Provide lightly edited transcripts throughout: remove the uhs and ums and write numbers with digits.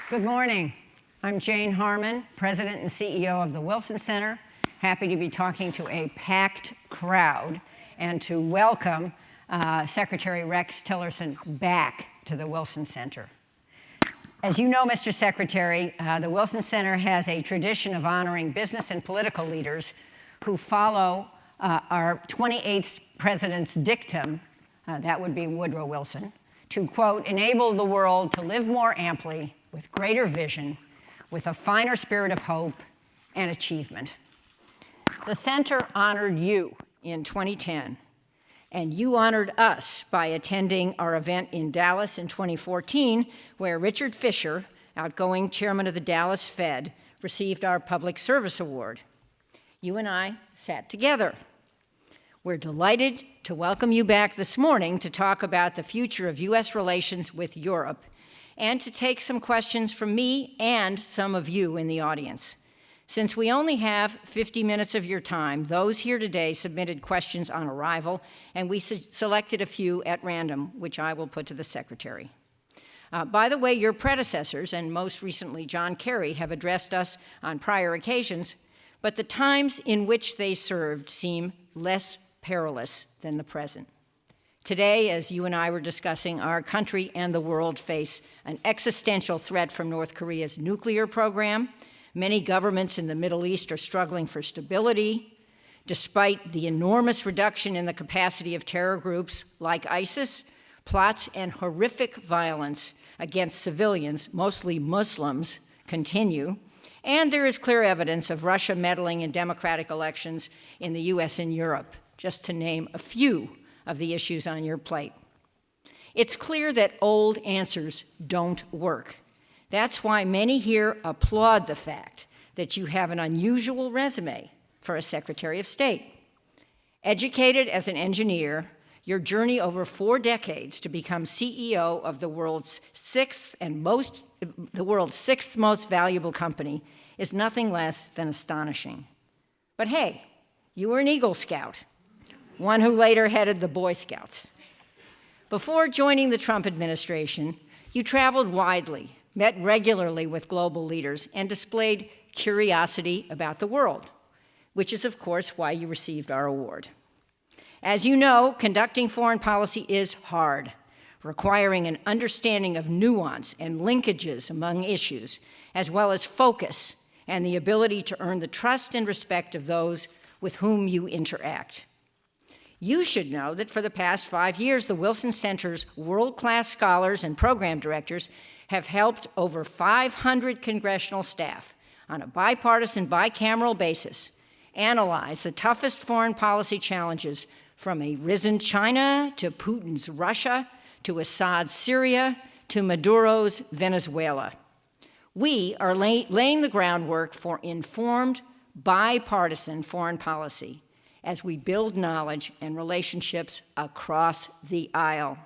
Good morning. I'm Jane Harmon, President and CEO of the Wilson Center. Happy to be talking to a packed crowd and to welcome Secretary Rex Tillerson back to the Wilson Center. As you know, Mr. Secretary, the Wilson Center has a tradition of honoring business and political leaders who follow our 28th president's dictum, that would be Woodrow Wilson, to, quote, enable the world to live more amply, with greater vision, with a finer spirit of hope and achievement. The center honored you in 2010, and you honored us by attending our event in Dallas in 2014, where Richard Fisher, outgoing chairman of the Dallas Fed, received our Public Service Award. You and I sat together. We're delighted to welcome you back this morning to talk about the future of U.S. relations with Europe and to take some questions from me and some of you in the audience. Since we only have 50 minutes of your time, those here today submitted questions on arrival, and we selected a few at random, which I will put to the Secretary. By the way, your predecessors, and most recently John Kerry, have addressed us on prior occasions, but the times in which they served seem less perilous than the present. Today, as you and I were discussing, our country and the world face an existential threat from North Korea's nuclear program. Many governments in the Middle East are struggling for stability, despite the enormous reduction in the capacity of terror groups like ISIS. Plots and horrific violence against civilians, mostly Muslims, continue. And there is clear evidence of Russia meddling in democratic elections in the US and Europe, just to name a few of the issues on your plate. It's clear that old answers don't work. That's why many here applaud the fact that you have an unusual resume for a Secretary of State. Educated as an engineer, your journey over 4 decades to become CEO of the world's sixth most valuable company is nothing less than astonishing. But hey, you were an Eagle Scout, one who later headed the Boy Scouts. Before joining the Trump administration, you traveled widely, met regularly with global leaders, and displayed curiosity about the world, which is, of course, why you received our award. As you know, conducting foreign policy is hard, requiring an understanding of nuance and linkages among issues, as well as focus and the ability to earn the trust and respect of those with whom you interact. You should know that for the past 5 years, the Wilson Center's world-class scholars and program directors have helped over 500 congressional staff on a bipartisan, bicameral basis analyze the toughest foreign policy challenges from a risen China to Putin's Russia to Assad's Syria to Maduro's Venezuela. We are laying the groundwork for informed, bipartisan foreign policy as we build knowledge and relationships across the aisle.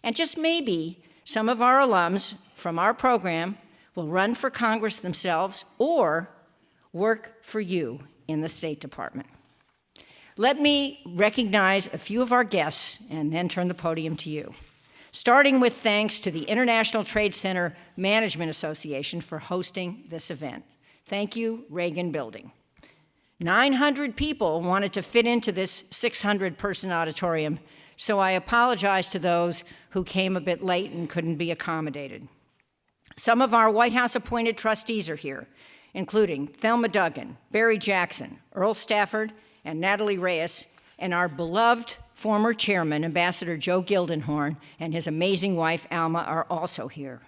And just maybe some of our alums from our program will run for Congress themselves or work for you in the State Department. Let me recognize a few of our guests and then turn the podium to you. Starting with thanks to the International Trade Center Management Association for hosting this event. Thank you, Reagan Building. 900 people wanted to fit into this 600-person auditorium, so I apologize to those who came a bit late and couldn't be accommodated. Some of our White House-appointed trustees are here, including Thelma Duggan, Barry Jackson, Earl Stafford, and Natalie Reyes, and our beloved former chairman, Ambassador Joe Gildenhorn, and his amazing wife, Alma, are also here.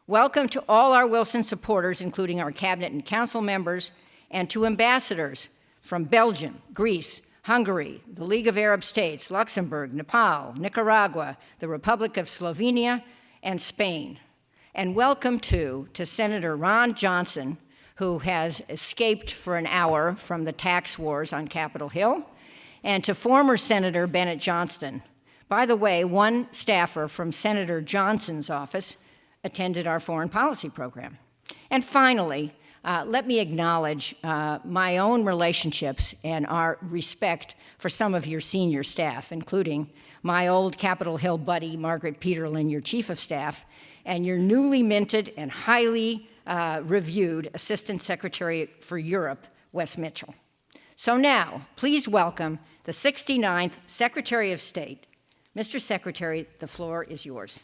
Welcome to all our Wilson supporters, including our cabinet and council members, and to ambassadors from Belgium, Greece, Hungary, the League of Arab States, Luxembourg, Nepal, Nicaragua, the Republic of Slovenia, and Spain. And welcome, too, to Senator Ron Johnson, who has escaped for an hour from the tax wars on Capitol Hill, and to former Senator Bennett Johnston. By the way, one staffer from Senator Johnson's office attended our foreign policy program. And finally, let me acknowledge my own relationships and our respect for some of your senior staff, including my old Capitol Hill buddy, Margaret Peterlin, your chief of staff, and your newly minted and highly reviewed Assistant Secretary for Europe, Wes Mitchell. So now, please welcome the 69th Secretary of State. Mr. Secretary, the floor is yours.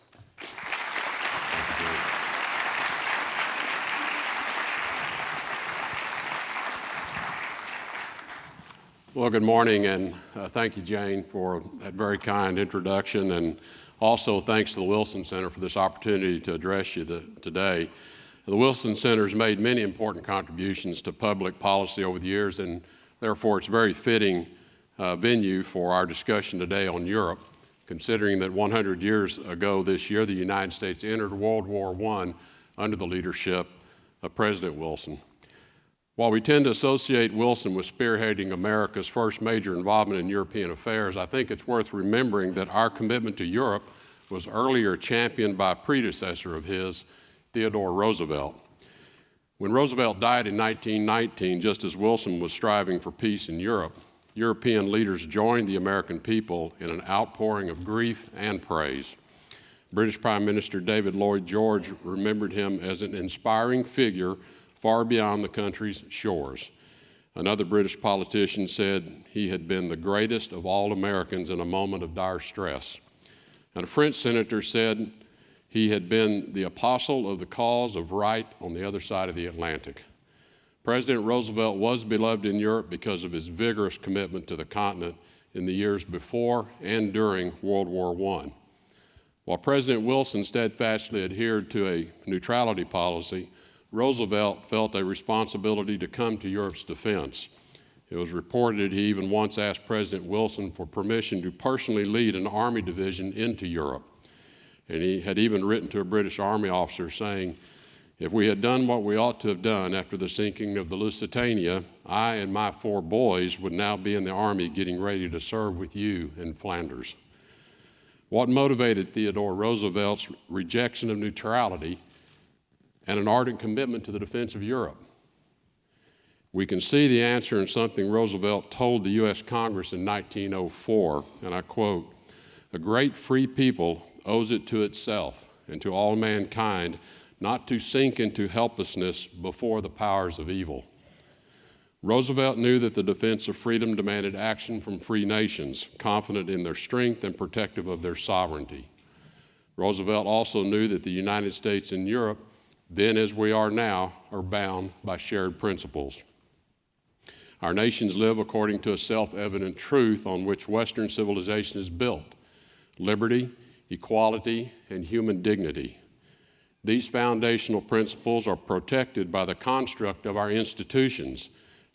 Well, good morning, and thank you, Jane, for that very kind introduction, and also thanks to the Wilson Center for this opportunity to address you today. The Wilson Center has made many important contributions to public policy over the years, and therefore it's a very fitting venue for our discussion today on Europe, considering that 100 years ago this year, the United States entered World War I under the leadership of President Wilson. While we tend to associate Wilson with spearheading America's first major involvement in European affairs, I think it's worth remembering that our commitment to Europe was earlier championed by a predecessor of his, Theodore Roosevelt. When Roosevelt died in 1919, just as Wilson was striving for peace in Europe, European leaders joined the American people in an outpouring of grief and praise. British Prime Minister David Lloyd George remembered him as an inspiring figure far beyond the country's shores. Another British politician said he had been the greatest of all Americans in a moment of dire stress. And a French senator said he had been the apostle of the cause of right on the other side of the Atlantic. President Roosevelt was beloved in Europe because of his vigorous commitment to the continent in the years before and during World War I. While President Wilson steadfastly adhered to a neutrality policy, Roosevelt felt a responsibility to come to Europe's defense. It was reported he even once asked President Wilson for permission to personally lead an army division into Europe. And he had even written to a British Army officer saying, "If we had done what we ought to have done after the sinking of the Lusitania, I and my 4 boys would now be in the Army getting ready to serve with you in Flanders." What motivated Theodore Roosevelt's rejection of neutrality and an ardent commitment to the defense of Europe? We can see the answer in something Roosevelt told the U.S. Congress in 1904, and I quote, "A great free people owes it to itself and to all mankind not to sink into helplessness before the powers of evil." Roosevelt knew that the defense of freedom demanded action from free nations, confident in their strength and protective of their sovereignty. Roosevelt also knew that the United States and Europe, then as we are now, are bound by shared principles. Our nations live according to a self-evident truth on which Western civilization is built: liberty, equality, and human dignity. These foundational principles are protected by the construct of our institutions,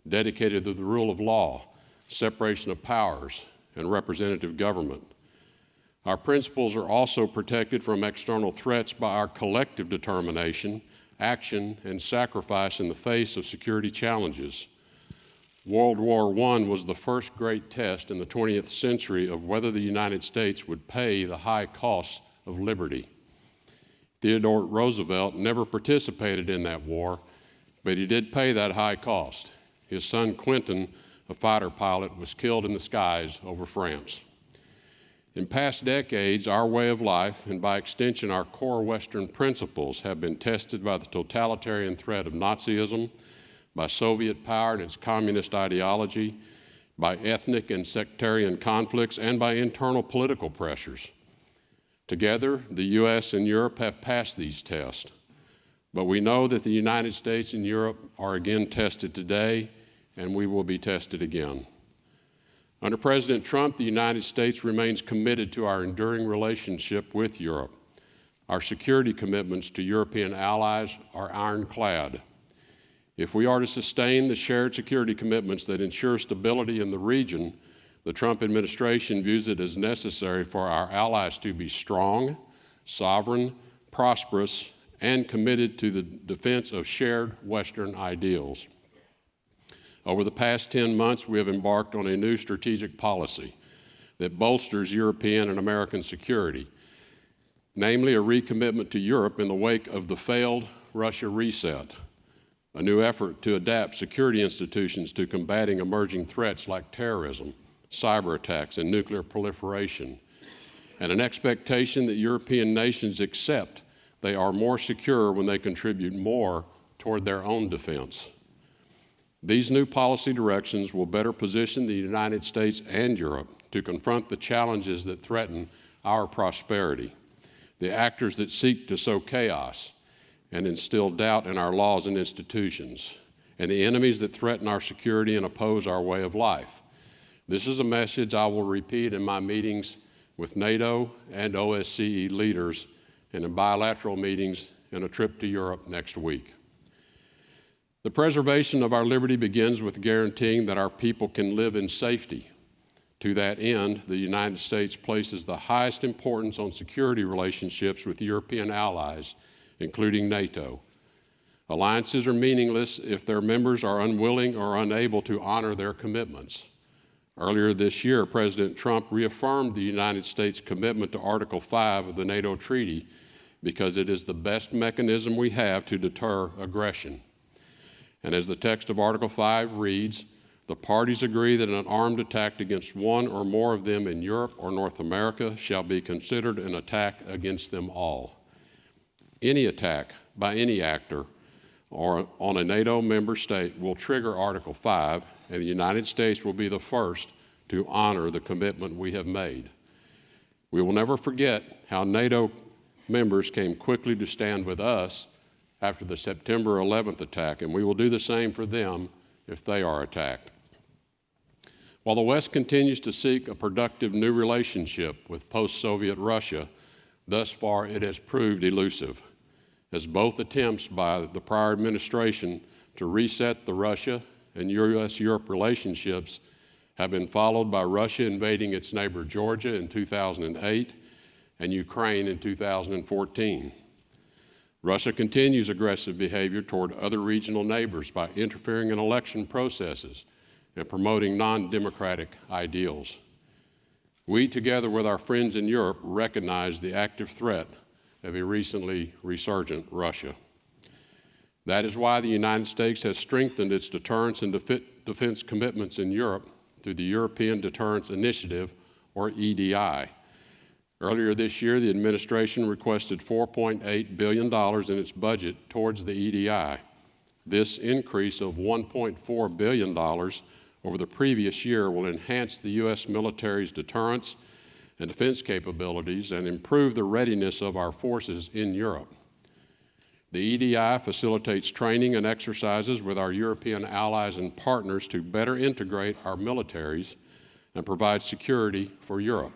dedicated to the rule of law, separation of powers, and representative government. Our principles are also protected from external threats by our collective determination, action, and sacrifice in the face of security challenges. World War I was the first great test in the 20th century of whether the United States would pay the high cost of liberty. Theodore Roosevelt never participated in that war, but he did pay that high cost. His son Quentin, a fighter pilot, was killed in the skies over France. In past decades, our way of life, and by extension our core Western principles, have been tested by the totalitarian threat of Nazism, by Soviet power and its communist ideology, by ethnic and sectarian conflicts, and by internal political pressures. Together, the U.S. and Europe have passed these tests, but we know that the United States and Europe are again tested today, and we will be tested again. Under President Trump, the United States remains committed to our enduring relationship with Europe. Our security commitments to European allies are ironclad. If we are to sustain the shared security commitments that ensure stability in the region, the Trump administration views it as necessary for our allies to be strong, sovereign, prosperous, and committed to the defense of shared Western ideals. Over the past 10 months, we have embarked on a new strategic policy that bolsters European and American security, namely a recommitment to Europe in the wake of the failed Russia reset, a new effort to adapt security institutions to combating emerging threats like terrorism, cyber attacks, and nuclear proliferation, and an expectation that European nations accept they are more secure when they contribute more toward their own defense. These new policy directions will better position the United States and Europe to confront the challenges that threaten our prosperity, the actors that seek to sow chaos and instill doubt in our laws and institutions, and the enemies that threaten our security and oppose our way of life. This is a message I will repeat in my meetings with NATO and OSCE leaders and in bilateral meetings and a trip to Europe next week. The preservation of our liberty begins with guaranteeing that our people can live in safety. To that end, the United States places the highest importance on security relationships with European allies, including NATO. Alliances are meaningless if their members are unwilling or unable to honor their commitments. Earlier this year, President Trump reaffirmed the United States' commitment to Article 5 of the NATO treaty because it is the best mechanism we have to deter aggression. And as the text of Article 5 reads, the parties agree that an armed attack against one or more of them in Europe or North America shall be considered an attack against them all. Any attack by any actor or on a NATO member state will trigger Article 5, and the United States will be the first to honor the commitment we have made. We will never forget how NATO members came quickly to stand with us after the September 11th attack, and we will do the same for them if they are attacked. While the West continues to seek a productive new relationship with post-Soviet Russia, thus far it has proved elusive, as both attempts by the prior administration to reset the Russia and U.S.-Europe relationships have been followed by Russia invading its neighbor Georgia in 2008 and Ukraine in 2014. Russia continues aggressive behavior toward other regional neighbors by interfering in election processes and promoting non-democratic ideals. We, together with our friends in Europe, recognize the active threat of a recently resurgent Russia. That is why the United States has strengthened its deterrence and defense commitments in Europe through the European Deterrence Initiative, or EDI. Earlier this year, the administration requested $4.8 billion in its budget towards the EDI. This increase of $1.4 billion over the previous year will enhance the U.S. military's deterrence and defense capabilities and improve the readiness of our forces in Europe. The EDI facilitates training and exercises with our European allies and partners to better integrate our militaries and provide security for Europe.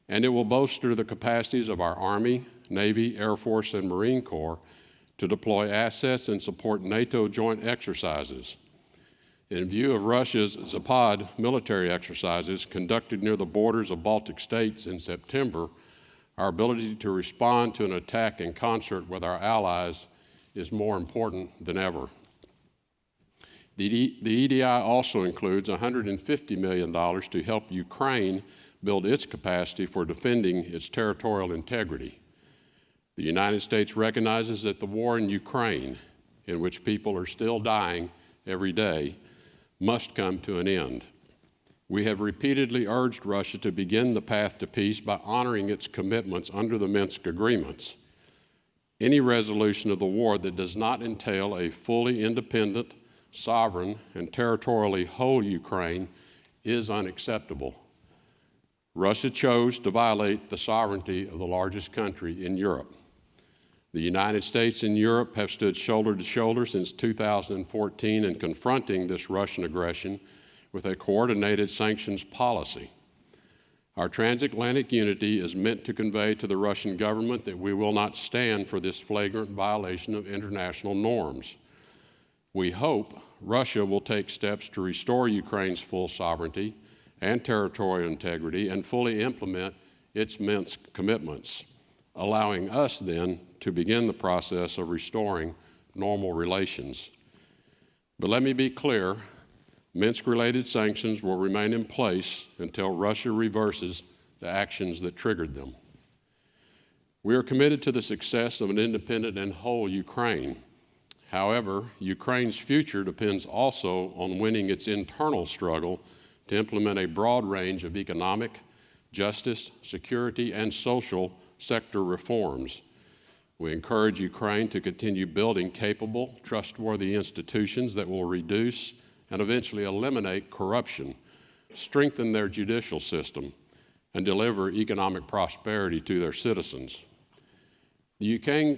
And it will bolster the capacities of our Army, Navy, Air Force, and Marine Corps to deploy assets and support NATO joint exercises. In view of Russia's Zapad military exercises conducted near the borders of Baltic states in September, our ability to respond to an attack in concert with our allies is more important than ever. The EDI also includes $150 million to help Ukraine build its capacity for defending its territorial integrity. The United States recognizes that the war in Ukraine, in which people are still dying every day, must come to an end. We have repeatedly urged Russia to begin the path to peace by honoring its commitments under the Minsk agreements. Any resolution of the war that does not entail a fully independent, sovereign, and territorially whole Ukraine is unacceptable. Russia chose to violate the sovereignty of the largest country in Europe. The United States and Europe have stood shoulder to shoulder since 2014 in confronting this Russian aggression with a coordinated sanctions policy. Our transatlantic unity is meant to convey to the Russian government that we will not stand for this flagrant violation of international norms. We hope Russia will take steps to restore Ukraine's full sovereignty and territorial integrity and fully implement its Minsk commitments, allowing us then to begin the process of restoring normal relations. But let me be clear, Minsk-related sanctions will remain in place until Russia reverses the actions that triggered them. We are committed to the success of an independent and whole Ukraine. However, Ukraine's future depends also on winning its internal struggle to implement a broad range of economic, justice, security, and social sector reforms. We encourage Ukraine to continue building capable, trustworthy institutions that will reduce and eventually eliminate corruption, strengthen their judicial system, and deliver economic prosperity to their citizens. The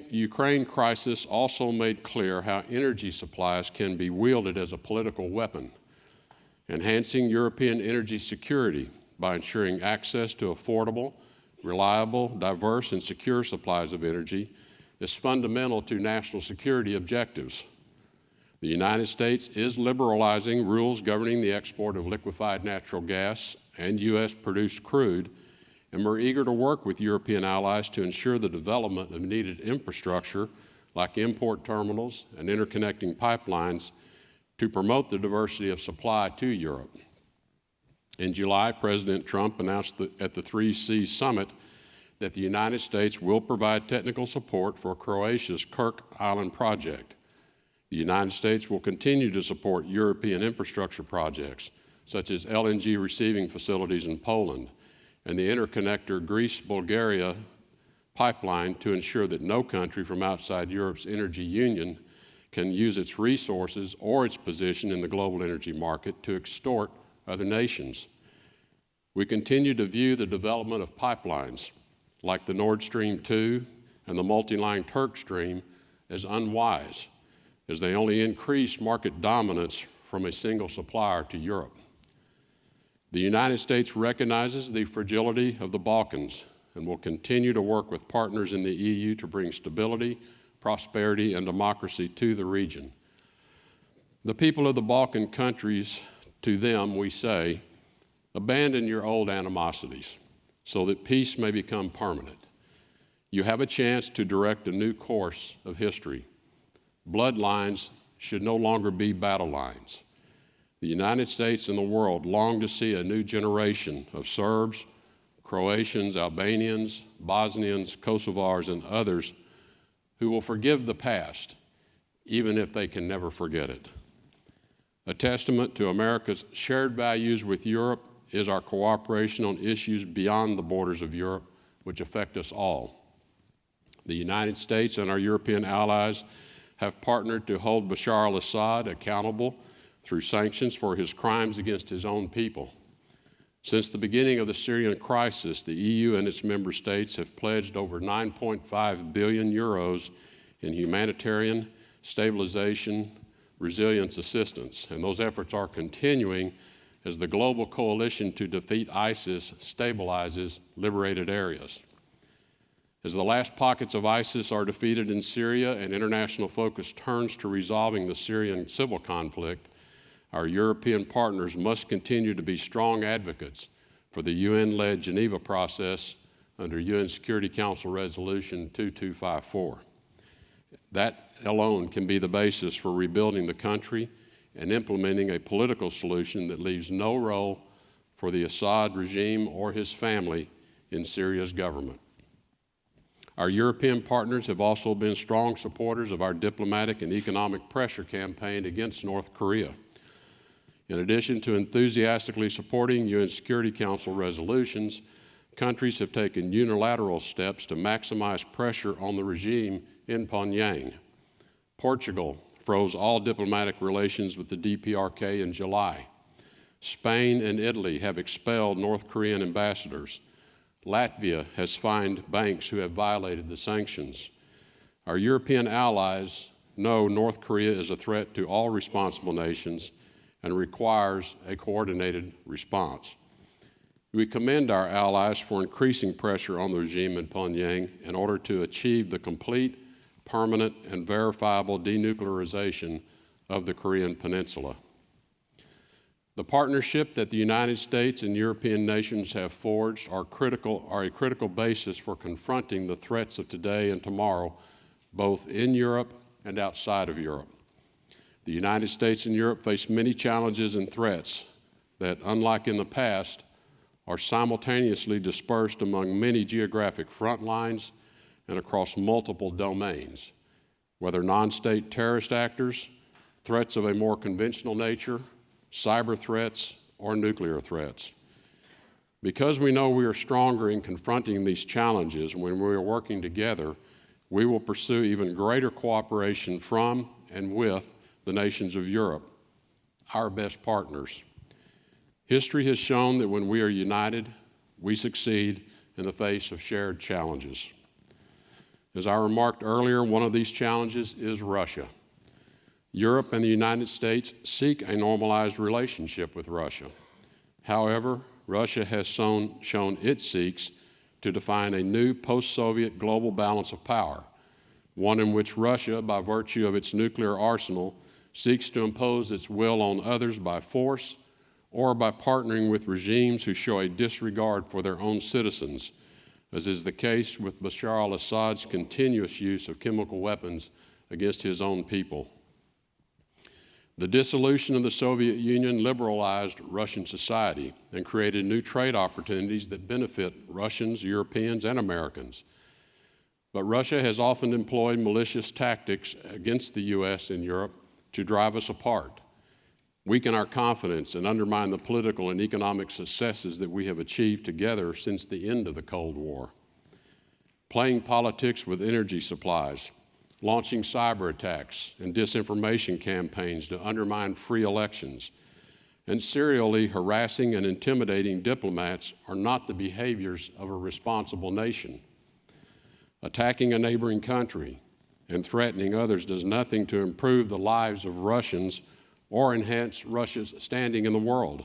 Ukraine crisis also made clear how energy supplies can be wielded as a political weapon, enhancing European energy security by ensuring access to affordable, reliable, diverse, and secure supplies of energy is fundamental to national security objectives. The United States is liberalizing rules governing the export of liquefied natural gas and U.S.-produced crude, and we're eager to work with European allies to ensure the development of needed infrastructure like import terminals and interconnecting pipelines to promote the diversity of supply to Europe. In July, President Trump announced at the 3C Summit that the United States will provide technical support for Croatia's Kirk Island project. The United States will continue to support European infrastructure projects, such as LNG receiving facilities in Poland and the interconnector Greece-Bulgaria pipeline to ensure that no country from outside Europe's energy union can use its resources or its position in the global energy market to extort other nations. We continue to view the development of pipelines like the Nord Stream 2 and the multi-line Turk Stream as unwise, as they only increase market dominance from a single supplier to Europe. The United States recognizes the fragility of the Balkans and will continue to work with partners in the EU to bring stability, prosperity, and democracy to the region. The people of the Balkan countries, to them we say, abandon your old animosities so that peace may become permanent. You have a chance to direct a new course of history. Bloodlines should no longer be battle lines. The United States and the world long to see a new generation of Serbs, Croatians, Albanians, Bosnians, Kosovars, and others who will forgive the past, even if they can never forget it. A testament to America's shared values with Europe is our cooperation on issues beyond the borders of Europe, which affect us all. The United States and our European allies have partnered to hold Bashar al-Assad accountable through sanctions for his crimes against his own people. Since the beginning of the Syrian crisis, the EU and its member states have pledged over 9.5 billion euros in humanitarian, stabilization, resilience assistance, and those efforts are continuing as the global coalition to defeat ISIS stabilizes liberated areas. As the last pockets of ISIS are defeated in Syria and international focus turns to resolving the Syrian civil conflict, our European partners must continue to be strong advocates for the UN-led Geneva process under UN Security Council Resolution 2254. That alone can be the basis for rebuilding the country and implementing a political solution that leaves no role for the Assad regime or his family in Syria's government. Our European partners have also been strong supporters of our diplomatic and economic pressure campaign against North Korea. In addition to enthusiastically supporting UN Security Council resolutions, countries have taken unilateral steps to maximize pressure on the regime in Pyongyang. Portugal froze all diplomatic relations with the DPRK in July. Spain and Italy have expelled North Korean ambassadors. Latvia has fined banks who have violated the sanctions. Our European allies know North Korea is a threat to all responsible nations and requires a coordinated response. We commend our allies for increasing pressure on the regime in Pyongyang in order to achieve the complete, permanent, and verifiable denuclearization of the Korean Peninsula. The partnership that the United States and European nations have forged are a critical basis for confronting the threats of today and tomorrow, both in Europe and outside of Europe. The United States and Europe face many challenges and threats that, unlike in the past, are simultaneously dispersed among many geographic front lines and across multiple domains, whether non-state terrorist actors, threats of a more conventional nature, cyber threats, or nuclear threats. Because we know we are stronger in confronting these challenges when we are working together, we will pursue even greater cooperation from and with the nations of Europe, our best partners. History has shown that when we are united, we succeed in the face of shared challenges. As I remarked earlier, one of these challenges is Russia. Europe and the United States seek a normalized relationship with Russia. However, Russia has shown it seeks to define a new post-Soviet global balance of power, one in which Russia, by virtue of its nuclear arsenal, seeks to impose its will on others by force or by partnering with regimes who show a disregard for their own citizens, as is the case with Bashar al-Assad's continuous use of chemical weapons against his own people. The dissolution of the Soviet Union liberalized Russian society and created new trade opportunities that benefit Russians, Europeans, and Americans. But Russia has often employed malicious tactics against the U.S. and Europe to drive us apart, weaken our confidence, and undermine the political and economic successes that we have achieved together since the end of the Cold War. Playing politics with energy supplies, launching cyber attacks and disinformation campaigns to undermine free elections, and serially harassing and intimidating diplomats are not the behaviors of a responsible nation. Attacking a neighboring country and threatening others does nothing to improve the lives of Russians or enhance Russia's standing in the world.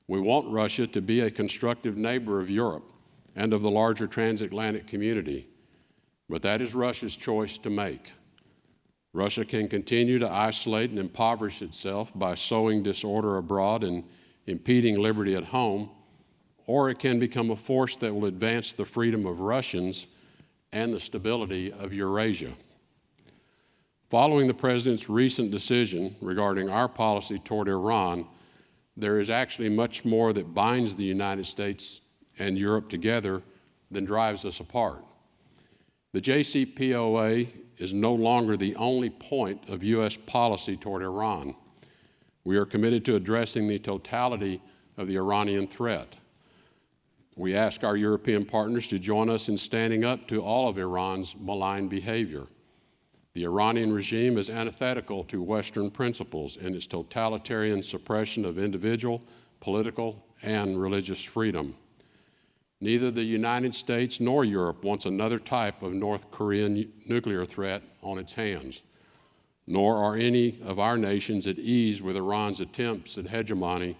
We want Russia to be a constructive neighbor of Europe and of the larger transatlantic community, but that is Russia's choice to make. Russia can continue to isolate and impoverish itself by sowing disorder abroad and impeding liberty at home, or it can become a force that will advance the freedom of Russians and the stability of Eurasia. Following the President's recent decision regarding our policy toward Iran, there is actually much more that binds the United States and Europe together than drives us apart. The JCPOA is no longer the only point of U.S. policy toward Iran. We are committed to addressing the totality of the Iranian threat. We ask our European partners to join us in standing up to all of Iran's malign behavior. The Iranian regime is antithetical to Western principles in its totalitarian suppression of individual, political, and religious freedom. Neither the United States nor Europe wants another type of North Korean nuclear threat on its hands, nor are any of our nations at ease with Iran's attempts at hegemony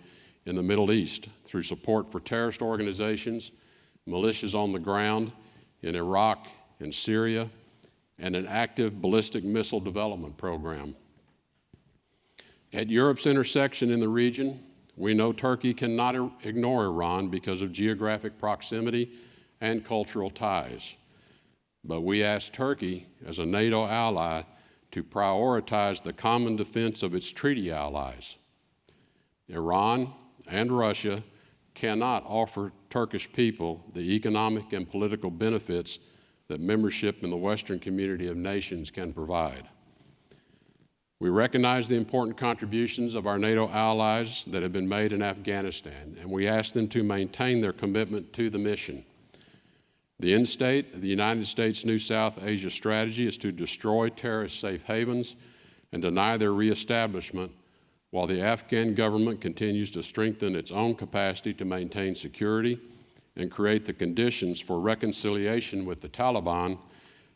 in the Middle East through support for terrorist organizations, militias on the ground in Iraq and Syria, and an active ballistic missile development program. At Europe's intersection in the region, we know Turkey cannot ignore Iran because of geographic proximity and cultural ties. But we ask Turkey, as a NATO ally, to prioritize the common defense of its treaty allies. Iran and Russia cannot offer Turkish people the economic and political benefits that membership in the Western community of nations can provide. We recognize the important contributions of our NATO allies that have been made in Afghanistan, and we ask them to maintain their commitment to the mission. The end state of the United States' new South Asia strategy is to destroy terrorist safe havens and deny their reestablishment, while the Afghan government continues to strengthen its own capacity to maintain security and create the conditions for reconciliation with the Taliban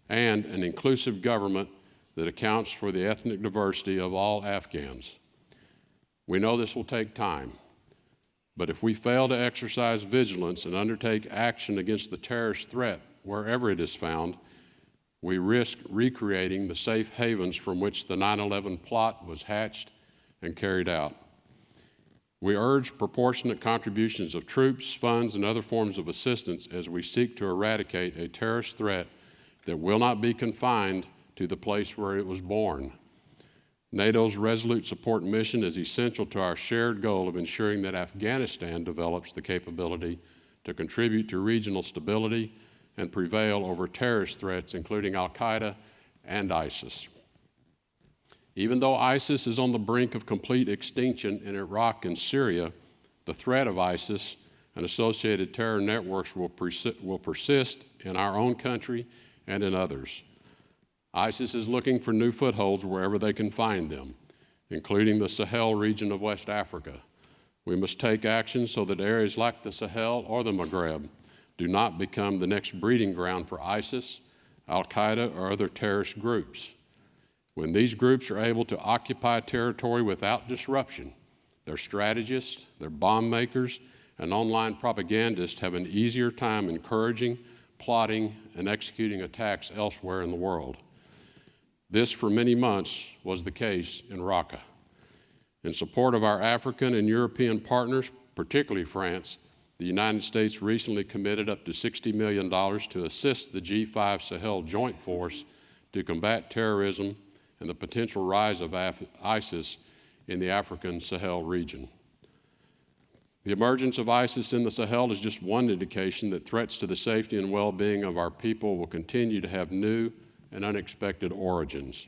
and an inclusive government that accounts for the ethnic diversity of all Afghans. We know this will take time, but if we fail to exercise vigilance and undertake action against the terrorist threat wherever it is found, we risk recreating the safe havens from which the 9/11 plot was hatched and carried out. We urge proportionate contributions of troops, funds, and other forms of assistance as we seek to eradicate a terrorist threat that will not be confined to the place where it was born. NATO's resolute support mission is essential to our shared goal of ensuring that Afghanistan develops the capability to contribute to regional stability and prevail over terrorist threats, including al-Qaeda and ISIS. Even though ISIS is on the brink of complete extinction in Iraq and Syria, the threat of ISIS and associated terror networks will persist in our own country and in others. ISIS is looking for new footholds wherever they can find them, including the Sahel region of West Africa. We must take action so that areas like the Sahel or the Maghreb do not become the next breeding ground for ISIS, Al-Qaeda, or other terrorist groups. When these groups are able to occupy territory without disruption, their strategists, their bomb makers, and online propagandists have an easier time encouraging, plotting, and executing attacks elsewhere in the world. This, for many months, was the case in Raqqa. In support of our African and European partners, particularly France, the United States recently committed up to $60 million to assist the G5 Sahel Joint Force to combat terrorism and the potential rise of ISIS in the African Sahel region. The emergence of ISIS in the Sahel is just one indication that threats to the safety and well-being of our people will continue to have new and unexpected origins.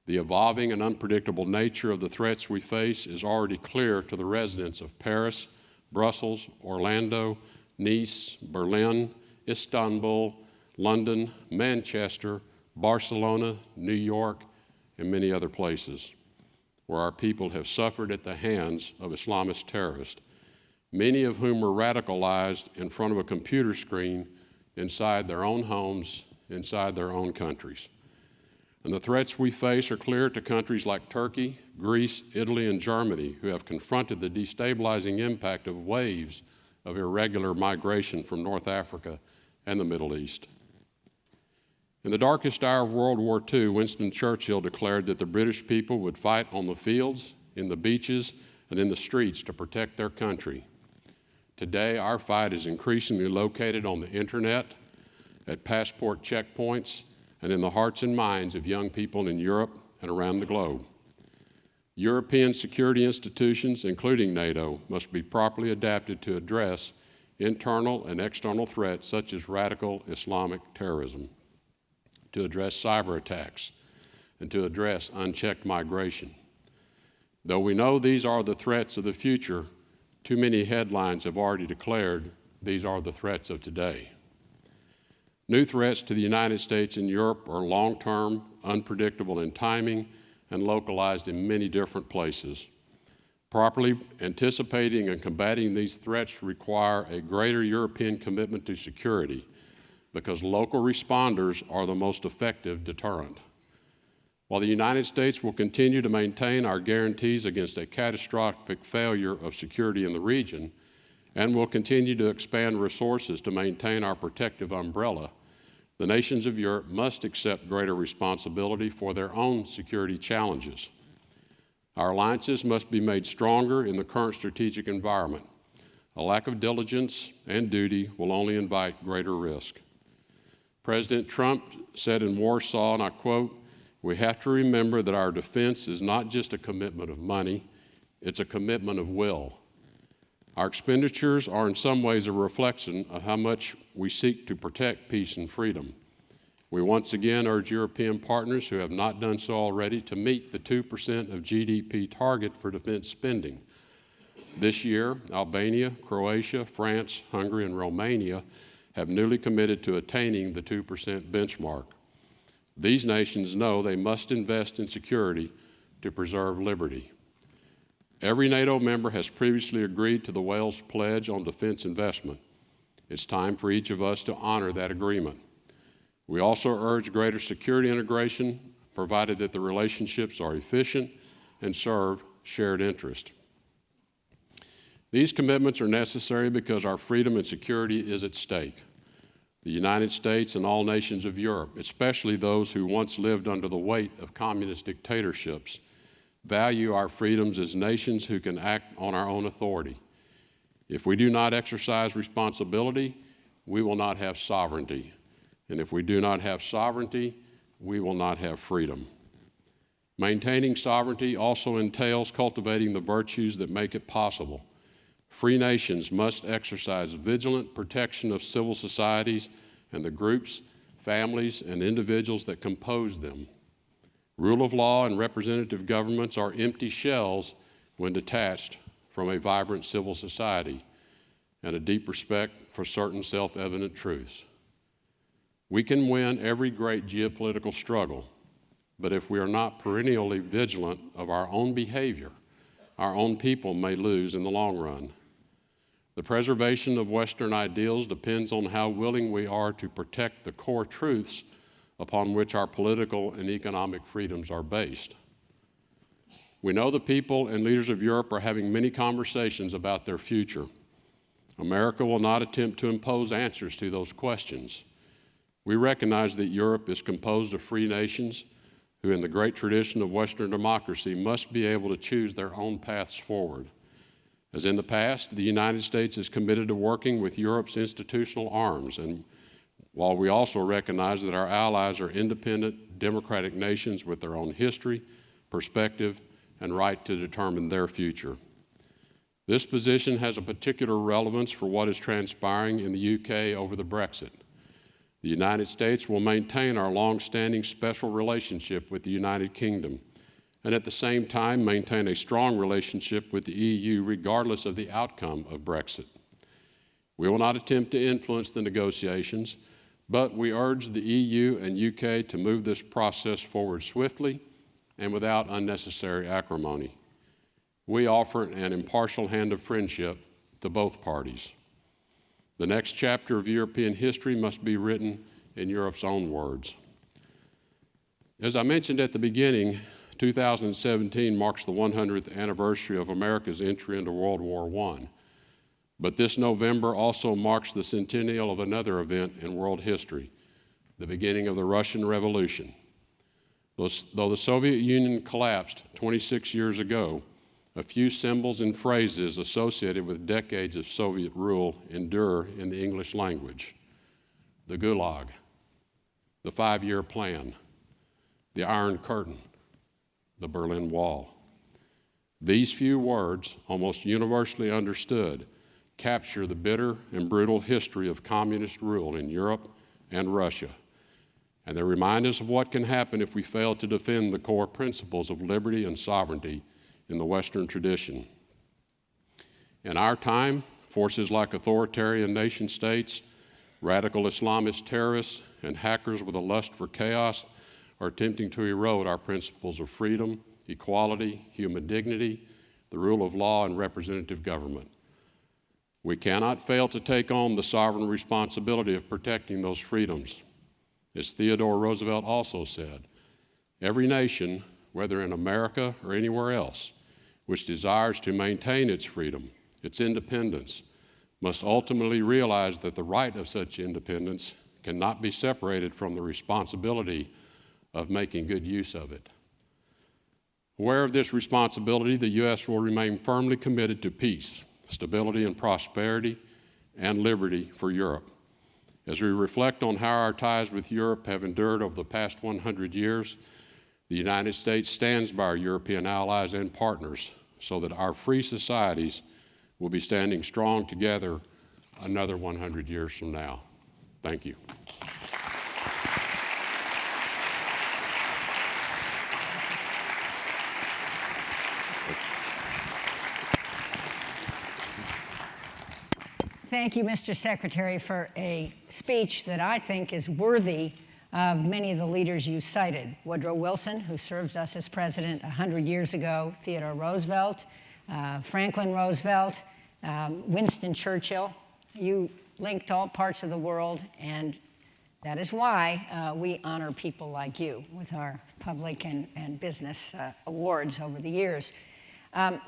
The evolving and unpredictable nature of the threats we face is already clear to the residents of Paris, Brussels, Orlando, Nice, Berlin, Istanbul, London, Manchester, Barcelona, New York, and many other places where our people have suffered at the hands of Islamist terrorists, many of whom were radicalized in front of a computer screen inside their own homes, inside their own countries. And the threats we face are clear to countries like Turkey, Greece, Italy, and Germany, who have confronted the destabilizing impact of waves of irregular migration from North Africa and the Middle East. In the darkest hour of World War II, Winston Churchill declared that the British people would fight on the fields, in the beaches, and in the streets to protect their country. Today, our fight is increasingly located on the internet, at passport checkpoints, and in the hearts and minds of young people in Europe and around the globe. European security institutions, including NATO, must be properly adapted to address internal and external threats such as radical Islamic terrorism, to address cyber attacks, and to address unchecked migration. Though we know these are the threats of the future, too many headlines have already declared these are the threats of today. New threats to the United States and Europe are long-term, unpredictable in timing, and localized in many different places. Properly anticipating and combating these threats require a greater European commitment to security, because local responders are the most effective deterrent. While the United States will continue to maintain our guarantees against a catastrophic failure of security in the region, and will continue to expand resources to maintain our protective umbrella, the nations of Europe must accept greater responsibility for their own security challenges. Our alliances must be made stronger in the current strategic environment. A lack of diligence and duty will only invite greater risk. President Trump said in Warsaw, and I quote, "We have to remember that our defense is not just a commitment of money, it's a commitment of will." Our expenditures are in some ways a reflection of how much we seek to protect peace and freedom. We once again urge European partners who have not done so already to meet the 2% of GDP target for defense spending. This year, Albania, Croatia, France, Hungary, and Romania have newly committed to attaining the 2% benchmark. These nations know they must invest in security to preserve liberty. Every NATO member has previously agreed to the Wales Pledge on defense investment. It's time for each of us to honor that agreement. We also urge greater security integration, provided that the relationships are efficient and serve shared interest. These commitments are necessary because our freedom and security is at stake. The United States and all nations of Europe, especially those who once lived under the weight of communist dictatorships, value our freedoms as nations who can act on our own authority. If we do not exercise responsibility, we will not have sovereignty. And if we do not have sovereignty, we will not have freedom. Maintaining sovereignty also entails cultivating the virtues that make it possible. Free nations must exercise vigilant protection of civil societies and the groups, families, and individuals that compose them. Rule of law and representative governments are empty shells when detached from a vibrant civil society and a deep respect for certain self-evident truths. We can win every great geopolitical struggle, but if we are not perennially vigilant of our own behavior, our own people may lose in the long run. The preservation of Western ideals depends on how willing we are to protect the core truths upon which our political and economic freedoms are based. We know the people and leaders of Europe are having many conversations about their future. America will not attempt to impose answers to those questions. We recognize that Europe is composed of free nations who, in the great tradition of Western democracy, must be able to choose their own paths forward. As in the past, the United States is committed to working with Europe's institutional arms, and while we also recognize that our allies are independent, democratic nations with their own history, perspective, and right to determine their future. This position has a particular relevance for what is transpiring in the UK over the Brexit. The United States will maintain our long-standing special relationship with the United Kingdom, and at the same time maintain a strong relationship with the EU regardless of the outcome of Brexit. We will not attempt to influence the negotiations, but we urge the EU and UK to move this process forward swiftly and without unnecessary acrimony. We offer an impartial hand of friendship to both parties. The next chapter of European history must be written in Europe's own words. As I mentioned at the beginning, 2017 marks the 100th anniversary of America's entry into World War I. But this November also marks the centennial of another event in world history, the beginning of the Russian Revolution. Though the Soviet Union collapsed 26 years ago, a few symbols and phrases associated with decades of Soviet rule endure in the English language. The Gulag, the 5-year plan, the Iron Curtain, the Berlin Wall. These few words, almost universally understood, capture the bitter and brutal history of communist rule in Europe and Russia. And they remind us of what can happen if we fail to defend the core principles of liberty and sovereignty in the Western tradition. In our time, forces like authoritarian nation states, radical Islamist terrorists, and hackers with a lust for chaos are attempting to erode our principles of freedom, equality, human dignity, the rule of law, and representative government. We cannot fail to take on the sovereign responsibility of protecting those freedoms. As Theodore Roosevelt also said, every nation, whether in America or anywhere else, which desires to maintain its freedom, its independence, must ultimately realize that the right of such independence cannot be separated from the responsibility of making good use of it. Aware of this responsibility, the U.S. will remain firmly committed to peace, stability and prosperity, and liberty for Europe. As we reflect on how our ties with Europe have endured over the past 100 years, the United States stands by our European allies and partners so that our free societies will be standing strong together another 100 years from now. Thank you. Thank you, Mr. Secretary, for a speech that I think is worthy of many of the leaders you cited. Woodrow Wilson, who served us as president 100 years ago, Theodore Roosevelt, Franklin Roosevelt, Winston Churchill. You linked all parts of the world, and that is why we honor people like you with our public and business awards over the years.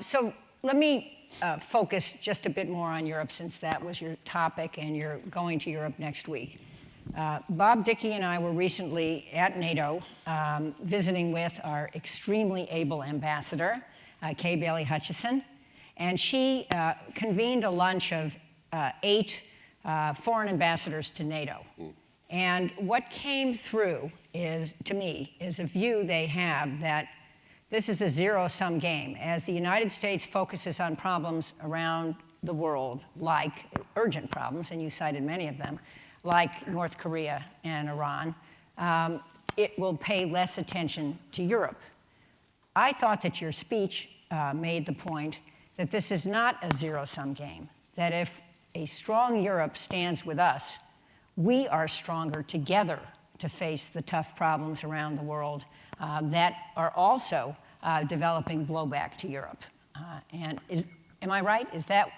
So let me focus just a bit more on Europe, since that was your topic and you're going to Europe next week. Bob Dickey and I were recently at NATO visiting with our extremely able ambassador, Kay Bailey Hutchison, and she convened a lunch of 8 foreign ambassadors to NATO. And what came through is, to me, is a view they have that this is a zero-sum game. As the United States focuses on problems around the world, like urgent problems, and you cited many of them, like North Korea and Iran, it will pay less attention to Europe. I thought that your speech made the point that this is not a zero-sum game, that if a strong Europe stands with us, we are stronger together to face the tough problems around the world that are also developing blowback to Europe. Am I right?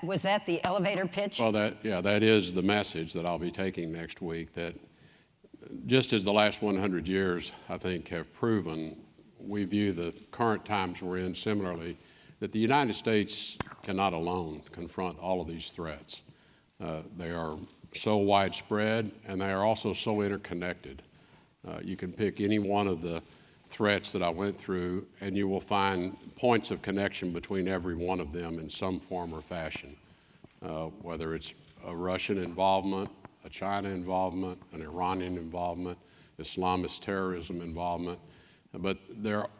Was that the elevator pitch? Well, that is the message that I'll be taking next week, that just as the last 100 years, I think, have proven, we view the current times we're in similarly, that the United States cannot alone confront all of these threats. They are so widespread, and they are also so interconnected. You can pick any one of the threats that I went through, and you will find points of connection between every one of them in some form or fashion, whether it's a Russian involvement, a China involvement, an Iranian involvement, Islamist terrorism involvement. But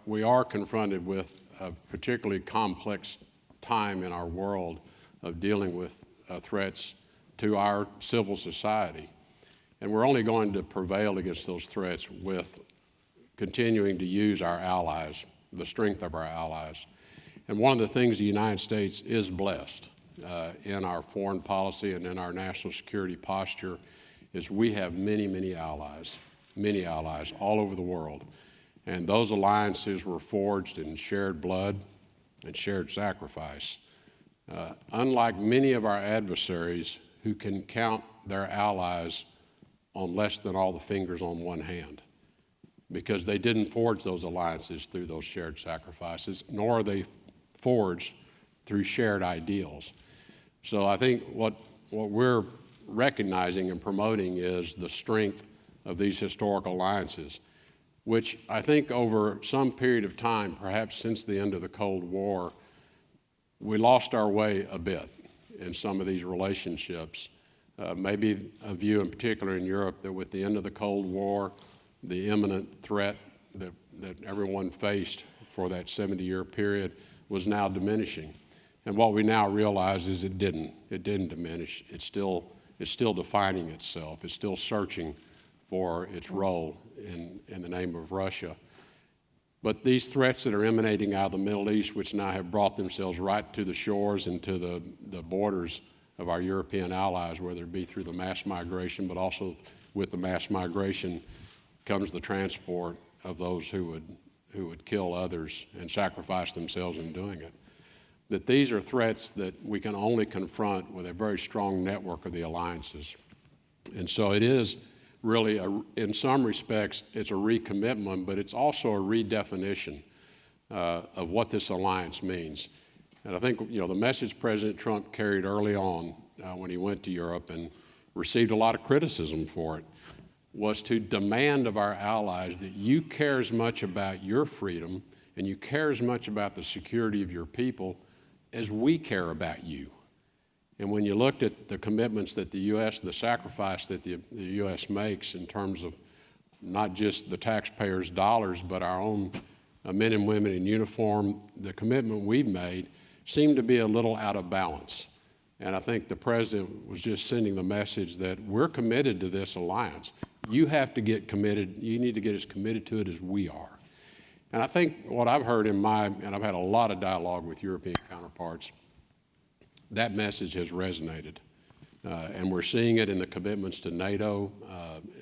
we are confronted with a particularly complex time in our world of dealing with threats to our civil society. And we're only going to prevail against those threats with continuing to use our allies, the strength of our allies. And one of the things the United States is blessed in our foreign policy and in our national security posture is we have many allies all over the world. And those alliances were forged in shared blood and shared sacrifice. Unlike many of our adversaries who can count their allies on less than all the fingers on one hand, because they didn't forge those alliances through those shared sacrifices, nor are they forged through shared ideals. So I think what we're recognizing and promoting is the strength of these historic alliances, which I think over some period of time, perhaps since the end of the Cold War, we lost our way a bit in some of these relationships. Maybe a view in particular in Europe that with the end of the Cold War, the imminent threat that everyone faced for that 70-year period was now diminishing. And what we now realize is it didn't diminish. It's still defining itself. It's still searching for its role in the name of Russia. But these threats that are emanating out of the Middle East, which now have brought themselves right to the shores and to the borders of our European allies, whether it be through the mass migration, but also with the mass migration comes the transport of those who would kill others and sacrifice themselves in doing it. That these are threats that we can only confront with a very strong network of the alliances. And so it is really, in some respects, it's a recommitment, but it's also a redefinition of what this alliance means. And I think, the message President Trump carried early on when he went to Europe and received a lot of criticism for it was to demand of our allies that you care as much about your freedom and you care as much about the security of your people as we care about you. And when you looked at the commitments that the U.S., the sacrifice that the U.S. makes in terms of not just the taxpayers' dollars, but our own men and women in uniform, the commitment we've made seemed to be a little out of balance. And I think the president was just sending the message that we're committed to this alliance. You have to get committed. You need to get as committed to it as we are. And I think what I've heard and I've had a lot of dialogue with European counterparts, that message has resonated. And we're seeing it in the commitments to NATO,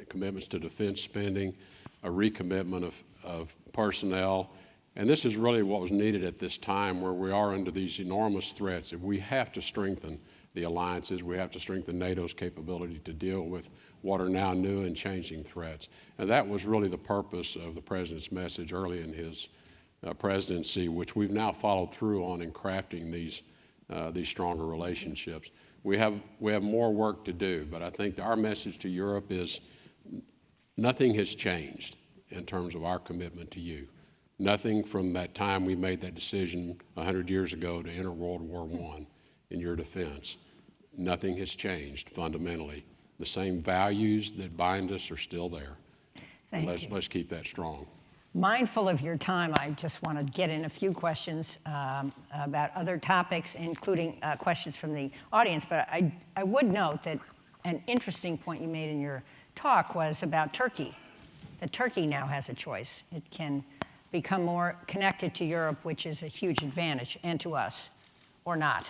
commitments to defense spending, a recommitment of personnel. And this is really what was needed at this time where we are under these enormous threats. And we have to strengthen the alliances. We have to strengthen NATO's capability to deal with what are now new and changing threats. And that was really the purpose of the president's message early in his presidency, which we've now followed through on in crafting these stronger relationships. We have more work to do, but I think our message to Europe is nothing has changed in terms of our commitment to you. Nothing from that time we made that decision 100 years ago to enter World War I in your defense. Nothing has changed fundamentally. The same values that bind us are still there. Let's keep that strong. Mindful of your time, I just want to get in a few questions about other topics, including questions from the audience. But I would note that an interesting point you made in your talk was about Turkey, that Turkey now has a choice. It can become more connected to Europe, which is a huge advantage, and to us, or not.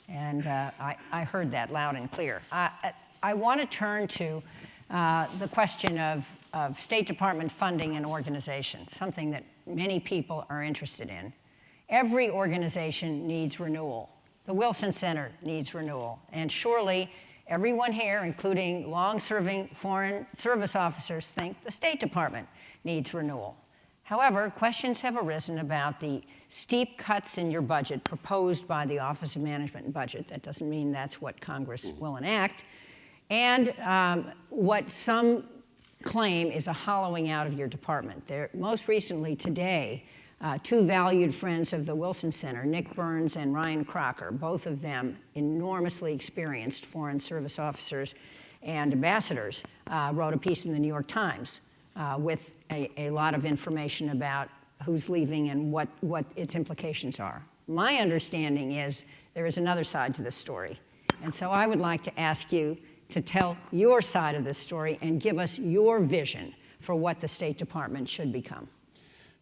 And I heard that loud and clear. I want to turn to the question of State Department funding and organization, something that many people are interested in. Every organization needs renewal. The Wilson Center needs renewal. And surely everyone here, including long-serving foreign service officers, think the State Department needs renewal. However, questions have arisen about the steep cuts in your budget proposed by the Office of Management and Budget. That doesn't mean that's what Congress will enact. And what some claim is a hollowing out of your department. Most recently today, two valued friends of the Wilson Center, Nick Burns and Ryan Crocker, both of them enormously experienced foreign service officers and ambassadors, wrote a piece in the New York Times with a lot of information about who's leaving and what its implications are. My understanding is there is another side to this story. And so I would like to ask you to tell your side of this story and give us your vision for what the State Department should become.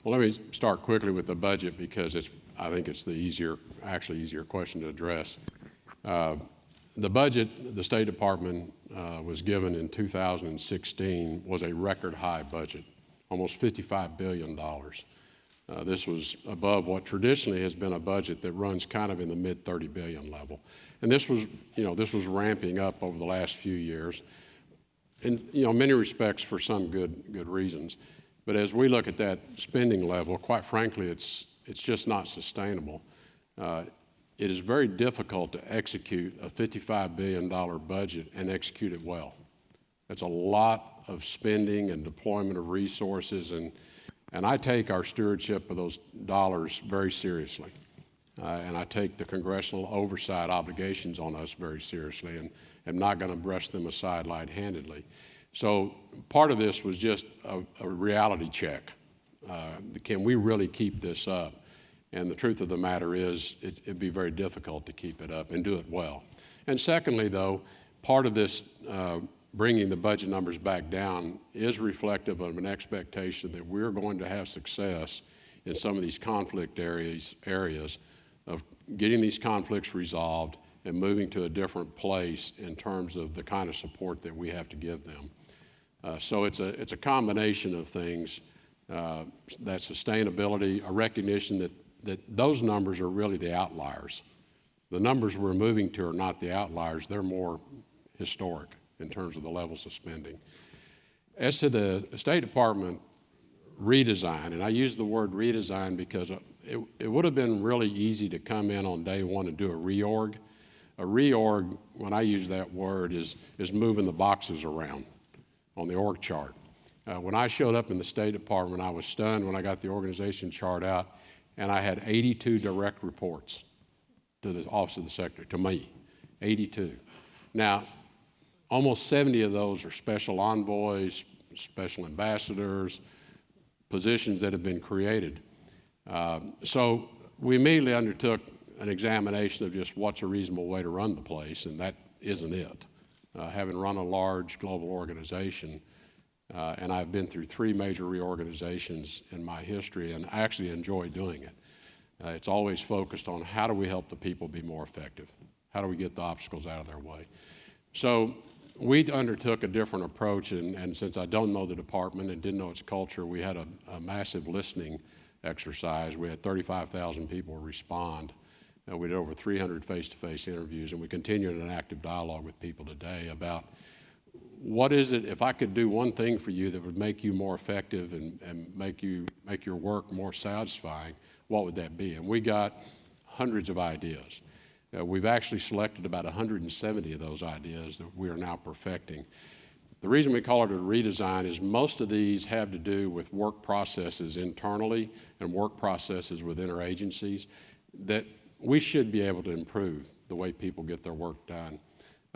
Well, let me start quickly with the budget because I think it's the easier question to address. The budget the State Department was given in 2016 was a record high budget, almost $55 billion. This was above what traditionally has been a budget that runs kind of in the mid 30 billion level. And this was ramping up over the last few years in many respects for some good reasons. But as we look at that spending level, quite frankly, it's just not sustainable. It is very difficult to execute a $55 billion budget and execute it well. It's a lot of spending and deployment of resources, and I take our stewardship of those dollars very seriously. And I take the congressional oversight obligations on us very seriously and am not going to brush them aside light-handedly. So part of this was just a reality check. Can we really keep this up? And the truth of the matter is it'd be very difficult to keep it up and do it well. And secondly, though, part of this bringing the budget numbers back down is reflective of an expectation that we're going to have success in some of these conflict areas of getting these conflicts resolved and moving to a different place in terms of the kind of support that we have to give them. So it's a combination of things, that sustainability, a recognition that those numbers are really the outliers. The numbers we're moving to are not the outliers, they're more historic in terms of the levels of spending. As to the State Department redesign, and I use the word redesign because it would have been really easy to come in on day one and do a reorg. A reorg, when I use that word, is moving the boxes around on the org chart. When I showed up in the State Department, I was stunned when I got the organization chart out, and I had 82 direct reports to the Office of the Secretary, to me, 82. Now, almost 70 of those are special envoys, special ambassadors, positions that have been created. So we immediately undertook an examination of just what's a reasonable way to run the place, and that isn't it. Having run a large global organization, and I've been through 3 major reorganizations in my history, and I actually enjoy doing it. It's always focused on how do we help the people be more effective? How do we get the obstacles out of their way? So we undertook a different approach, and since I don't know the department and didn't know its culture, we had a massive listening exercise. We had 35,000 people respond. We did over 300 face-to-face interviews, and we continue an active dialogue with people today about what is it, if I could do one thing for you that would make you more effective and make your work more satisfying, what would that be? And we got hundreds of ideas. We've actually selected about 170 of those ideas that we are now perfecting. The reason we call it a redesign is most of these have to do with work processes internally and work processes with interagencies that we should be able to improve the way people get their work done.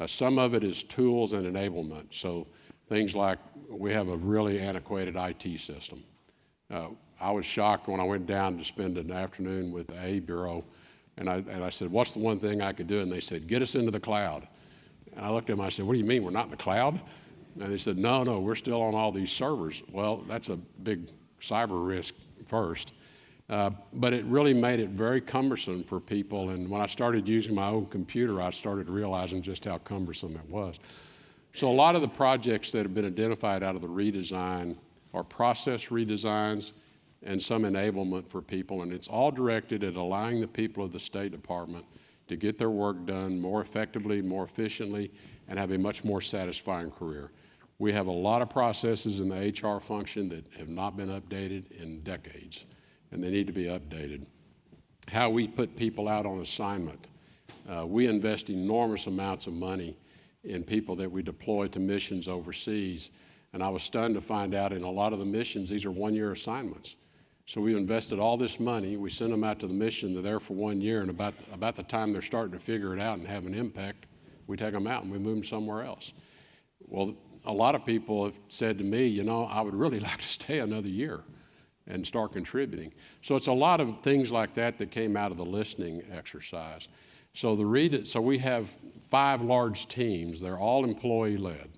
Some of it is tools and enablement. So things like we have a really antiquated IT system. I was shocked when I went down to spend an afternoon with the A Bureau, and I said, what's the one thing I could do? And they said, get us into the cloud. And I looked at them, I said, what do you mean, we're not in the cloud? And they said, no, we're still on all these servers. Well, that's a big cyber risk first. But it really made it very cumbersome for people. And when I started using my own computer, I started realizing just how cumbersome it was. So a lot of the projects that have been identified out of the redesign are process redesigns and some enablement for people, and it's all directed at allowing the people of the State Department to get their work done more effectively, more efficiently, and have a much more satisfying career. We have a lot of processes in the HR function that have not been updated in decades, and they need to be updated. How we put people out on assignment. We invest enormous amounts of money in people that we deploy to missions overseas, and I was stunned to find out in a lot of the missions, these are one-year assignments. So we invested all this money, we send them out to the mission, they're there for 1 year, and about the time they're starting to figure it out and have an impact, we take them out and we move them somewhere else. Well, a lot of people have said to me, you know, I would really like to stay another year and start contributing. So it's a lot of things like that that came out of the listening exercise. So we have 5 large teams. They're all employee-led.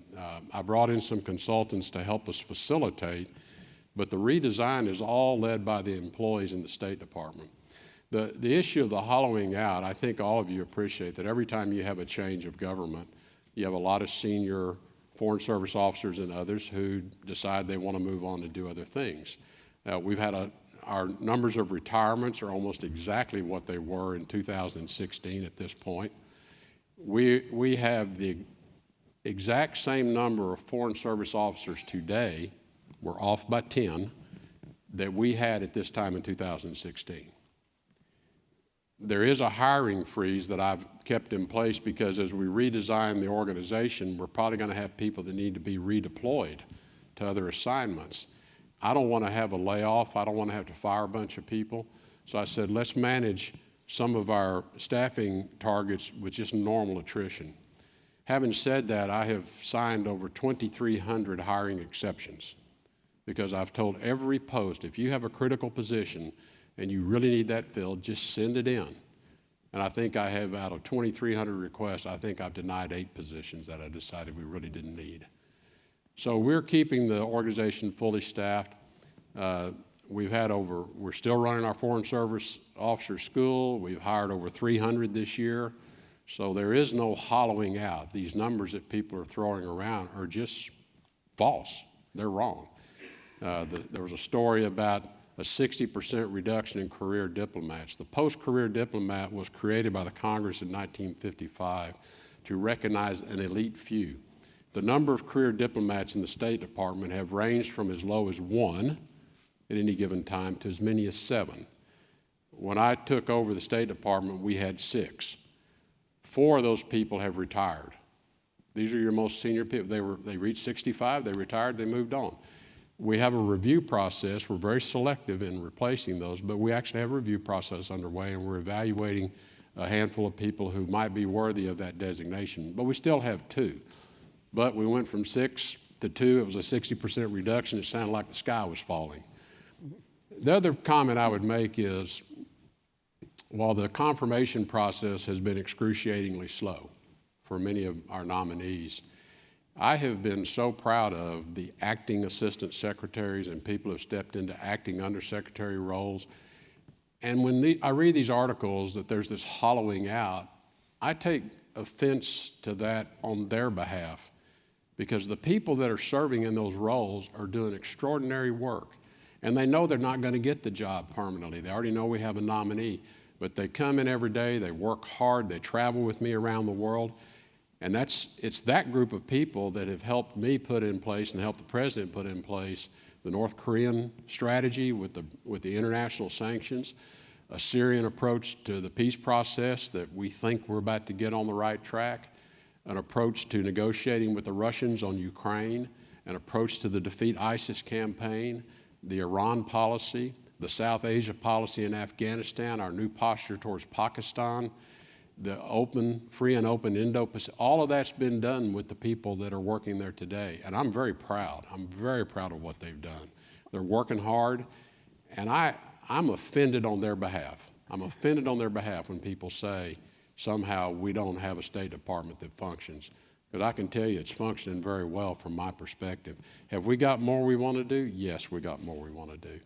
I brought in some consultants to help us facilitate, but the redesign is all led by the employees in the State Department. The issue of the hollowing out, I think all of you appreciate that every time you have a change of government, you have a lot of senior Foreign Service officers and others who decide they want to move on and do other things. We've had our numbers of retirements are almost exactly what they were in 2016 at this point. We have the exact same number of Foreign Service officers today, we're off by 10, that we had at this time in 2016. There is a hiring freeze that I've kept in place because as we redesign the organization, we're probably going to have people that need to be redeployed to other assignments. I don't want to have a layoff. I don't want to have to fire a bunch of people. So I said, let's manage some of our staffing targets with just normal attrition. Having said that, I have signed over 2,300 hiring exceptions because I've told every post, if you have a critical position and you really need that filled, just send it in. And I think I have, out of 2,300 requests, I think I've denied 8 positions that I decided we really didn't need. So we're keeping the organization fully staffed. We're still running our Foreign Service Officer School. We've hired over 300 this year. So there is no hollowing out. These numbers that people are throwing around are just false. They're wrong. There was a story about a 60% reduction in career diplomats. The post-career diplomat was created by the Congress in 1955 to recognize an elite few. The number of career diplomats in the State Department have ranged from as low as 1 at any given time to as many as 7. When I took over the State Department, we had 6. 4 of those people have retired. These are your most senior people. They reached 65, they retired, they moved on. We have a review process. We're very selective in replacing those, but we actually have a review process underway, and we're evaluating a handful of people who might be worthy of that designation. But we still have 2. But we went from 6 to 2. It was a 60% reduction. It sounded like the sky was falling. The other comment I would make is, while the confirmation process has been excruciatingly slow for many of our nominees, I have been so proud of the acting assistant secretaries and people who have stepped into acting undersecretary roles. And when I read these articles that there's this hollowing out, I take offense to that on their behalf, because the people that are serving in those roles are doing extraordinary work. And they know they're not going to get the job permanently. They already know we have a nominee, but they come in every day, they work hard, they travel with me around the world. And it's that group of people that have helped me put in place and helped the president put in place the North Korean strategy with the international sanctions, a Syrian approach to the peace process that we think we're about to get on the right track, an approach to negotiating with the Russians on Ukraine, an approach to the Defeat ISIS campaign, the Iran policy, the South Asia policy in Afghanistan, our new posture towards Pakistan, the free and open Indo-Pacific. All of that's been done with the people that are working there today. And I'm very proud. I'm very proud of what they've done. They're working hard, and I'm offended on their behalf. I'm offended on their behalf when people say somehow we don't have a State Department that functions. But I can tell you it's functioning very well from my perspective. Have we got more we want to do? Yes, we got more we want to do.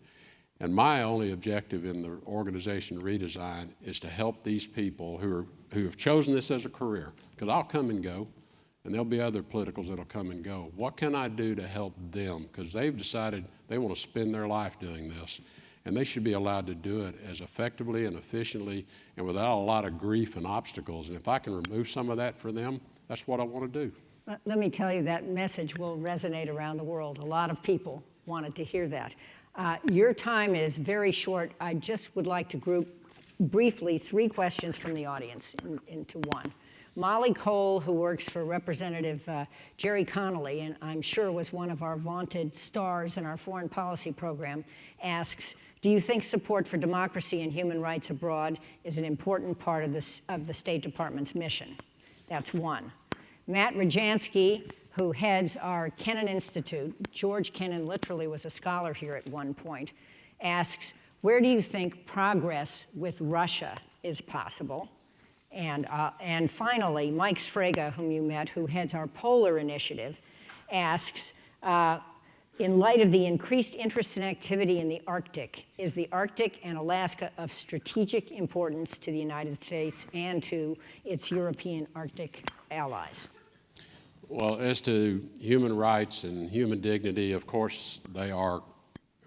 And my only objective in the organization redesign is to help these people who have chosen this as a career, because I'll come and go, and there'll be other politicals that'll come and go. What can I do to help them? Because they've decided they want to spend their life doing this, and they should be allowed to do it as effectively and efficiently and without a lot of grief and obstacles. And if I can remove some of that for them, that's what I want to do. Let me tell you, that message will resonate around the world. A lot of people wanted to hear that. Your time is very short. I just would like to group briefly 3 questions from the audience into one. Molly Cole, who works for Representative Jerry Connolly, and I'm sure was one of our vaunted stars in our foreign policy program, asks, do you think support for democracy and human rights abroad is an important part of the State Department's mission? That's one. Matt Rajansky, who heads our Kennan Institute, George Kennan literally was a scholar here at one point, asks, where do you think progress with Russia is possible? And finally, Mike Sfraga, whom you met, who heads our Polar Initiative, asks, in light of the increased interest and activity in the Arctic, is the Arctic and Alaska of strategic importance to the United States and to its European Arctic allies? Well, as to human rights and human dignity, of course, they are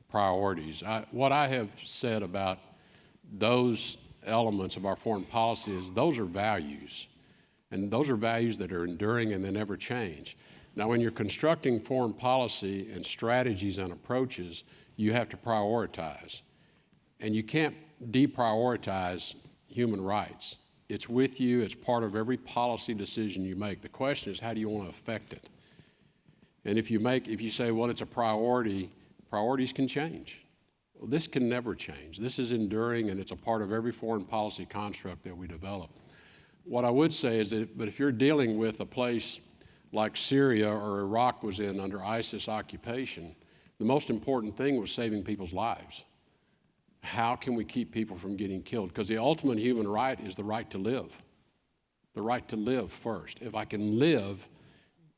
priorities. What I have said about those elements of our foreign policy is those are values. And those are values that are enduring and they never change. Now, when you're constructing foreign policy and strategies and approaches, you have to prioritize. And you can't deprioritize human rights. It's with you, it's part of every policy decision you make. The question is, how do you want to affect it? And if you say, well, it's a priority, priorities can change. Well, this can never change. This is enduring, and it's a part of every foreign policy construct that we develop. What I would say is that, but if you're dealing with a place like Syria or Iraq was in under ISIS occupation, the most important thing was saving people's lives. How can we keep people from getting killed? Because the ultimate human right is the right to live. The right to live first. If I can live,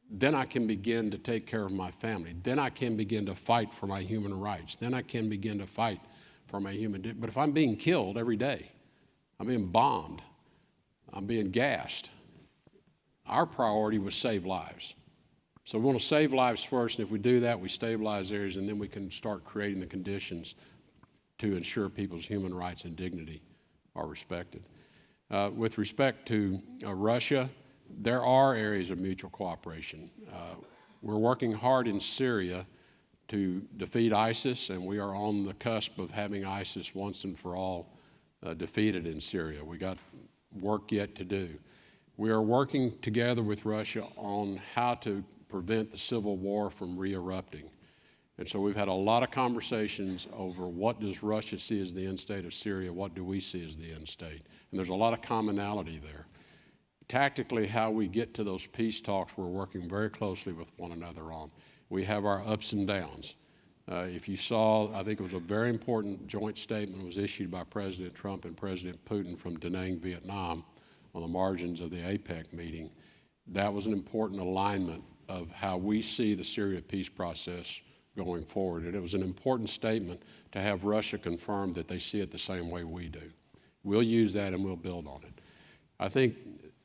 then I can begin to take care of my family. Then I can begin to fight for my human rights. Then I can begin to fight for my human. But if I'm being killed every day, I'm being bombed, I'm being gassed, our priority was save lives. So we want to save lives first, and if we do that, we stabilize areas, and then we can start creating the conditions to ensure people's human rights and dignity are respected. With respect to Russia, there are areas of mutual cooperation. We're working hard in Syria to defeat ISIS, and we are on the cusp of having ISIS once and for all defeated in Syria. We got work yet to do. We are working together with Russia on how to prevent the civil war from re-erupting. And so we've had a lot of conversations over what does Russia see as the end state of Syria, what do we see as the end state? And there's a lot of commonality there. Tactically, how we get to those peace talks, we're working very closely with one another on. We have our ups and downs. If you saw, I think it was a very important joint statement was issued by President Trump and President Putin from Da Nang, Vietnam, on the margins of the APEC meeting. That was an important alignment of how we see the Syria peace process going forward. And it was an important statement to have Russia confirm that they see it the same way we do. We'll use that and we'll build on it. I think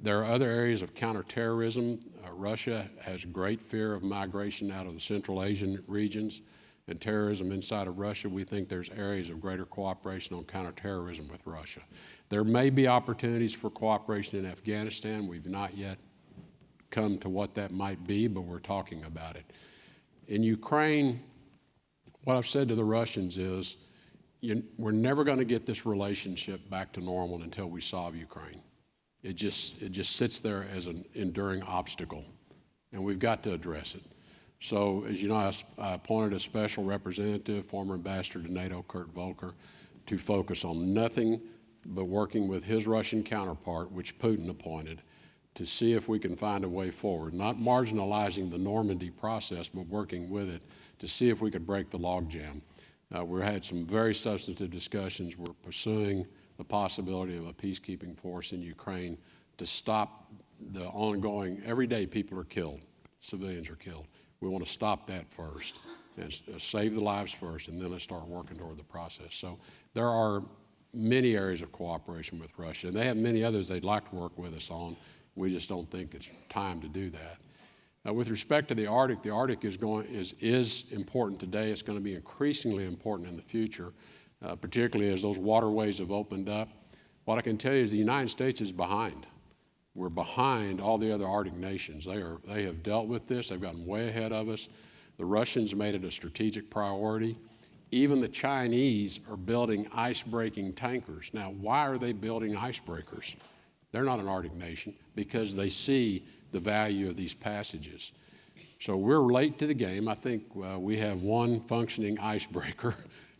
there are other areas of counterterrorism. Russia has great fear of migration out of the Central Asian regions and terrorism inside of Russia. We think there's areas of greater cooperation on counterterrorism with Russia. There may be opportunities for cooperation in Afghanistan. We've not yet come to what that might be, but we're talking about it. In Ukraine, what I've said to the Russians is, we're never going to get this relationship back to normal until we solve Ukraine. It just sits there as an enduring obstacle, and we've got to address it. So, as you know, I appointed a special representative, former ambassador to NATO, Kurt Volker, to focus on nothing but working with his Russian counterpart, which Putin appointed, to see if we can find a way forward, not marginalizing the Normandy process, but working with it to see if we could break the logjam. We had some very substantive discussions. We're pursuing the possibility of a peacekeeping force in Ukraine to stop the ongoing, every day people are killed, civilians are killed. We want to stop that first and save the lives first, and then let's start working toward the process. So there are many areas of cooperation with Russia, and they have many others they'd like to work with us on. We just don't think it's time to do that. With respect to the Arctic is important today. It's going to be increasingly important in the future, particularly as those waterways have opened up. What I can tell you is the United States is behind. We're behind all the other Arctic nations. They have dealt with this. They've gotten way ahead of us. The Russians made it a strategic priority. Even the Chinese are building ice-breaking tankers. Now, why are they building icebreakers? They're not an Arctic nation because they see the value of these passages. So we're late to the game. I think we have one functioning icebreaker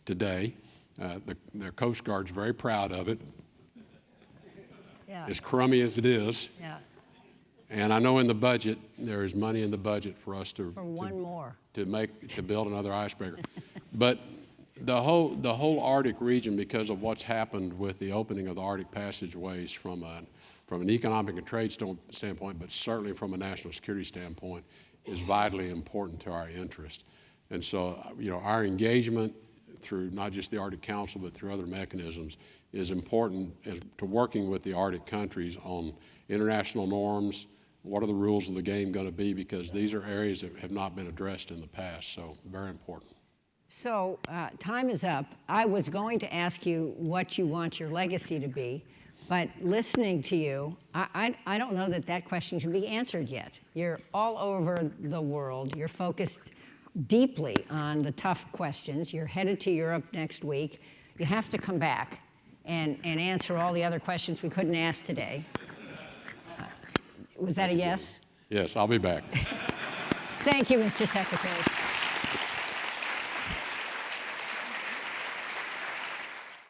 today. The Coast Guard's very proud of it. Yeah. As crummy as it is. Yeah. And I know in the budget, there is money in the budget for us to build another icebreaker. But the whole Arctic region, because of what's happened with the opening of the Arctic passageways from an economic and trade standpoint, but certainly from a national security standpoint, is vitally important to our interest. And so, our engagement through not just the Arctic Council, but through other mechanisms, is important to working with the Arctic countries on international norms. What are the rules of the game going to be? Because these are areas that have not been addressed in the past, so very important. So time is up. I was going to ask you what you want your legacy to be, but listening to you, I don't know that question can be answered yet. You're all over the world. You're focused deeply on the tough questions. You're headed to Europe next week. You have to come back and answer all the other questions we couldn't ask today. Was that a yes? Yes, I'll be back. Thank you, Mr. Secretary.